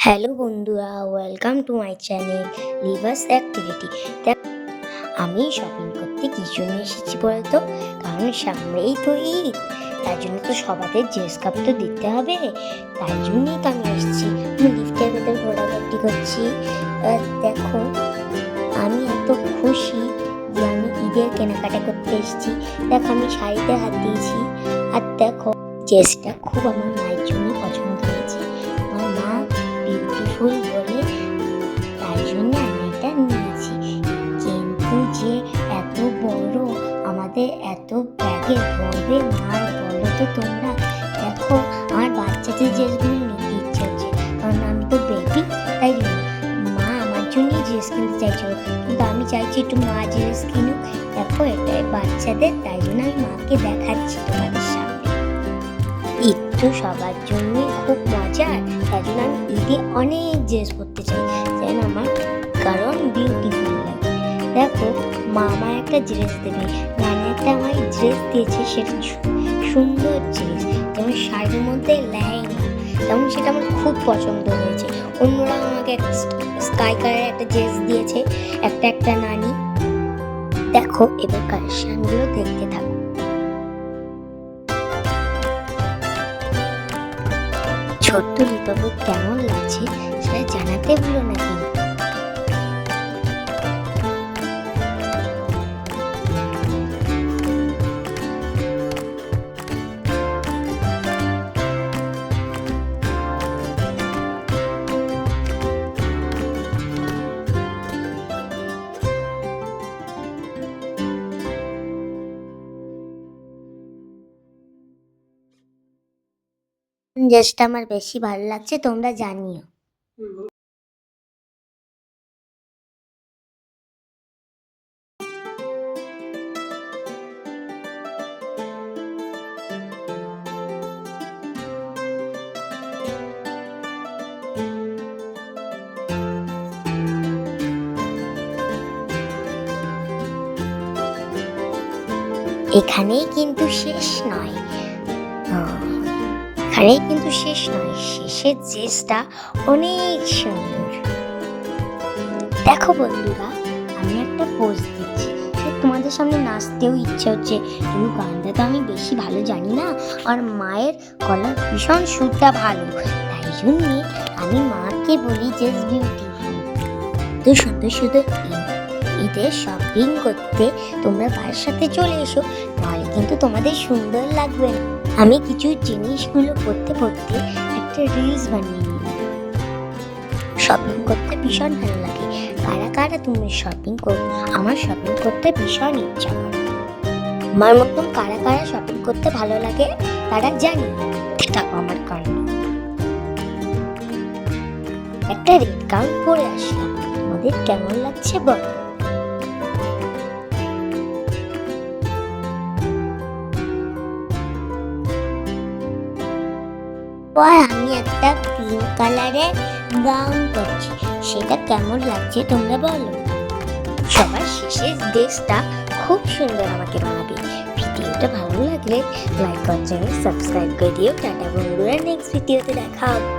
Hello বন্ধুরা, welcome to my channel livers activity. দেখ, আমি শপিং করতে কি জন্য এসেছি বলতো? কারণ সামনেই তো ঈদ, তার জন্য তো সবাদের ড্রেস কাপ তো দিতে হবে। তাই জন্যই তো আমি এসেছি। আমি লিফটের ভেতর ঘোরাঘুরি করছি। দেখো, আমি এত খুশি যে আমি ঈদের কেনাকাটা করতে এসেছি। দেখো, আমি শাড়িতে হাত দিয়েছি। আর দেখো, ড্রেসটা খুব আমার মায়ের জন্য পছন্দ হয়েছে। আমার মা বিউটিফুল বলে তাই জন্য আমি এটা নিয়েছি। কিন্তু যে এত বড় আমাদের এত ব্যাগে ভরবে মা, বলো তো তোমরা। দেখো, আমার বাচ্চাদের ড্রেসগুলো নিতে ইচ্ছে হচ্ছে, কারণ আমি তো বেবি। তাই জন্য মা আমার জন্যই ড্রেস কিনতে চাইছিল, কিন্তু আমি চাইছি একটু মা ড্রেস কিনুক। দেখো, এটাই বাচ্চাদের, তাই জন্য আমি মাকে দেখাচ্ছি তোমাদের সামনে। ঈদ তো সবার জন্যই খুব মজার, তাই জন্য আমি ঈদে অনেক ড্রেস পরতে চাই যেন আমার কারণ বিউটিফুল লাগে। দেখো, মা আমার একটা ড্রেস দেবে, নানি একটা আমার ড্রেস দিয়েছে, সেটা সুন্দর ড্রেস, যেমন শাড়ির মধ্যে লেহেঙ্গা, তেমন সেটা আমার খুব পছন্দ হয়েছে। অন্যরা আমাকে একটা স্কাই কালারের একটা ড্রেস দিয়েছে, একটা নানি। দেখো, এবার কালেকশনগুলো দেখতে থাকো। ছোট্ট লিপাবু কেমন লাগছে সেটা জানাতে ভুলো না কিন্তু। ড্রেসটা আমার বেশি ভালো লাগছে, তোমরা জানিও। এখানেই কিন্তু শেষ নয়, শেষের ড্রেসটা অনেক সুন্দর। দেখো বন্ধুরা, আমি একটা পোজ দিচ্ছি, তোমাদের সামনে নাচতেও ইচ্ছে হচ্ছে, কিন্তু গানটা তো আমি বেশি ভালো জানি না। আর মায়ের গলার ভীষণ সুরটা ভালো, তাই জন্যে আমি মাকে বলি জাস্ট বিউটিফুল। তো সুন্দর সুন্দর ঈদের শপিং করতে তোমরা বাড়ির সাথে চলে এসো, নাহলে কিন্তু তোমাদের সুন্দর লাগবে না। আমি কিছু জিনিসগুলো পড়তে একটা রিলস বানিয়ে নিলাম। শপিং করতে ভীষণ ভালো লাগে। কারা কারা তুমি শপিং করো? আমার শপিং করতে ভীষণ ইচ্ছা করে। আমার মতন কারা কারা শপিং করতে ভালো লাগে তারা জানি থাকো আমার কারণে। একটা রেড গাউন পরে আসলাম, তোমাদের কেমন লাগছে বলো? আমি একটা পিঙ্ক কালারের গাউন পরছি, সেটা কেমন লাগছে তোমরা বলো? সবার শেষে ড্রেসটা খুব সুন্দর আমাকে বানাবে। ভিডিওটা ভালো লাগলে লাইক আর চ্যানেল সাবস্ক্রাইব করে দিও। টাটা বন্ধুরা, নেক্সট ভিডিওতে দেখা হবে।